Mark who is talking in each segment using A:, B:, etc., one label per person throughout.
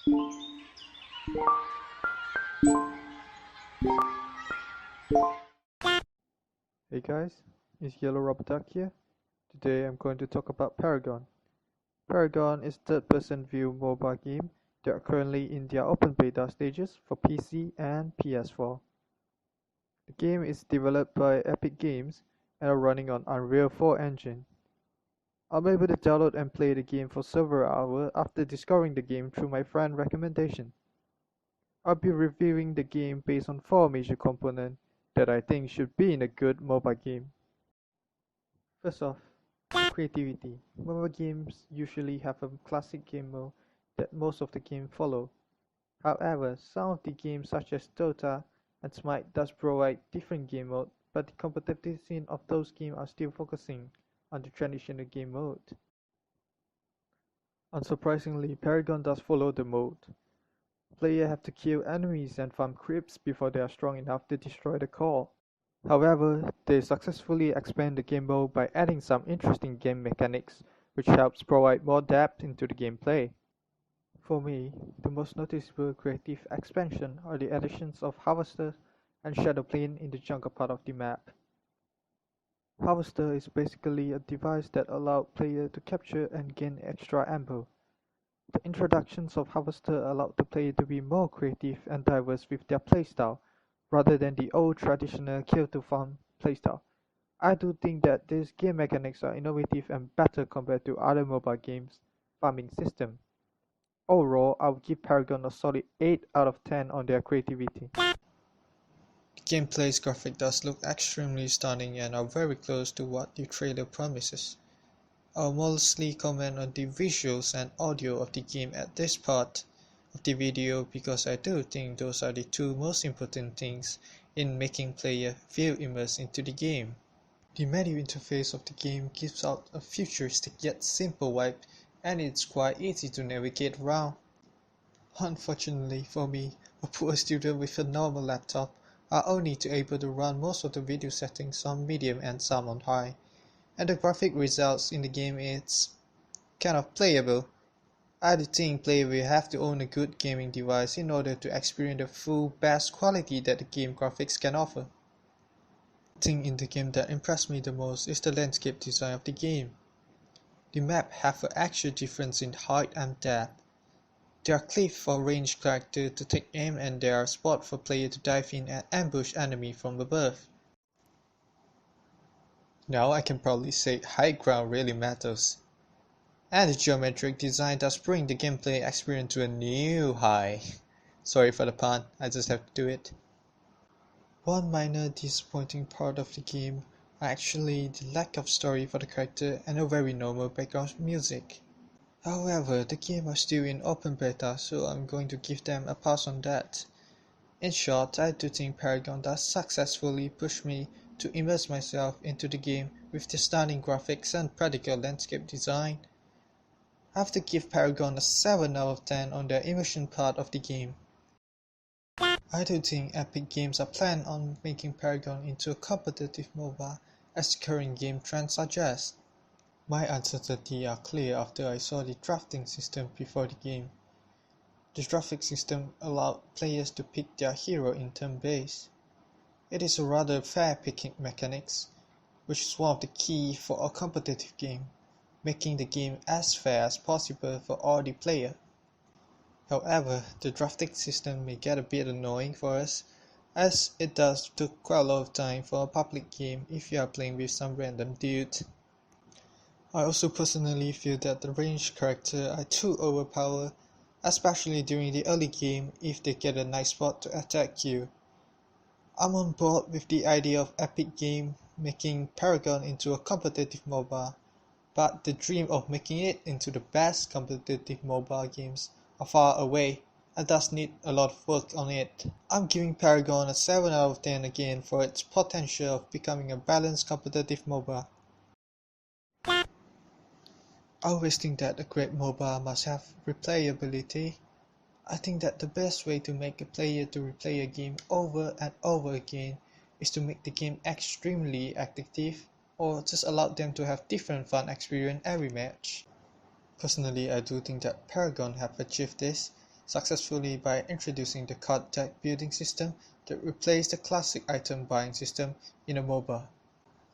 A: Hey guys, it's Yellow Rubber Duck here. Today I'm going to talk about Paragon. Paragon is a third-person view MOBA game that are currently in their open beta stages for PC and PS4. The game is developed by Epic Games and are running on Unreal 4 engine. I'm able to download and play the game for several hours after discovering the game through my friend's recommendation. I'll be reviewing the game based on 4 major components that I think should be in a good MOBA game. First off, creativity. MOBA games usually have a classic game mode that most of the game follow. However, some of the games such as Dota and Smite does provide different game mode, but the competitive scene of those games are still focusing on the traditional game mode. Unsurprisingly, Paragon does follow the mode. Players have to kill enemies and farm creeps before they are strong enough to destroy the core. However, they successfully expand the game mode by adding some interesting game mechanics, which helps provide more depth into the gameplay. For me, the most noticeable creative expansion are the additions of Harvester and Shadowplane in the jungle part of the map. Harvester is basically a device that allows players to capture and gain extra ammo. The introductions of Harvester allowed the player to be more creative and diverse with their playstyle, rather than the old traditional kill-to-farm playstyle. I do think that these game mechanics are innovative and better compared to other mobile games' farming system. Overall, I would give Paragon a solid 8 out of 10 on their creativity.
B: The gameplay's graphics does look extremely stunning and are very close to what the trailer promises. I'll mostly comment on the visuals and audio of the game at this part of the video because I do think those are the two most important things in making players feel immersed into the game. The menu interface of the game gives out a futuristic yet simple vibe, and it's quite easy to navigate around. Unfortunately for me, a poor student with a normal laptop, are only able to run most of the video settings on medium and some on high, and the graphic results in the game is kind of playable. I do think players will have to own a good gaming device in order to experience the full best quality that the game graphics can offer. The thing in the game that impressed me the most is the landscape design of the game. The map have an actual difference in height and depth. There are cliffs for ranged characters to take aim, and there are spots for players to dive in and ambush enemies from above. Now I can probably say high ground really matters. And the geometric design does bring the gameplay experience to a new high. Sorry for the pun, I just have to do it. One minor disappointing part of the game are actually the lack of story for the character and a very normal background music. However, the game are still in open beta, so I'm going to give them a pass on that. In short, I do think Paragon does successfully push me to immerse myself into the game with the stunning graphics and practical landscape design. I have to give Paragon a 7 out of 10 on the immersion part of the game. I do think Epic Games are planning on making Paragon into a competitive MOBA as the current game trends suggest. My uncertainty are clear after I saw the drafting system before the game. The drafting system allowed players to pick their hero in turn base. It is a rather fair picking mechanics, which is one of the key for a competitive game, making the game as fair as possible for all the players. However, the drafting system may get a bit annoying for us, as it does take quite a lot of time for a public game if you are playing with some random dude. I also personally feel that the ranged characters are too overpowered, especially during the early game if they get a nice spot to attack you. I'm on board with the idea of Epic Games making Paragon into a competitive MOBA, but the dream of making it into the best competitive mobile games are far away and does need a lot of work on it. I'm giving Paragon a 7 out of 10 again for its potential of becoming a balanced competitive MOBA. I always think that a great MOBA must have replayability. I think that the best way to make a player to replay a game over and over again is to make the game extremely addictive, or just allow them to have different fun experience every match. Personally, I do think that Paragon have achieved this, successfully by introducing the card deck building system that replaced the classic item buying system in a MOBA.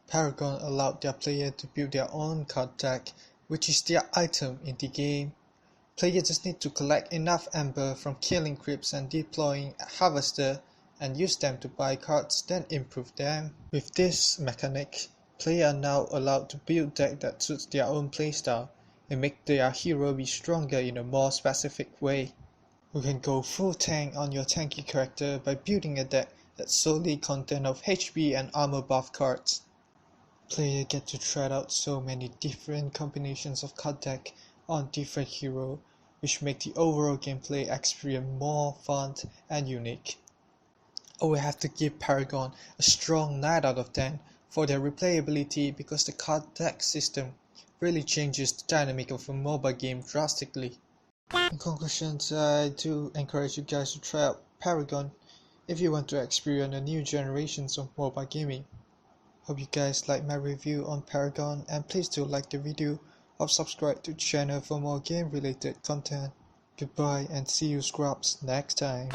B: Paragon allowed their player to build their own card deck, which is their item in the game. Players just need to collect enough amber from killing creeps and deploying a harvester and use them to buy cards, then improve them. With this mechanic, players are now allowed to build deck that suits their own playstyle and make their hero be stronger in a more specific way. You can go full tank on your tanky character by building a deck that solely contains of HP and armor buff cards. Players get to try out so many different combinations of card deck on different heroes, which make the overall gameplay experience more fun and unique. I will have to give Paragon a strong 9 out of 10 for their replayability because the card deck system really changes the dynamic of a MOBA game drastically. In conclusion, I do encourage you guys to try out Paragon if you want to experience a new generations of MOBA gaming. Hope you guys like my review on Paragon, and please do like the video or subscribe to the channel for more game related content. Goodbye and see you scrubs next time.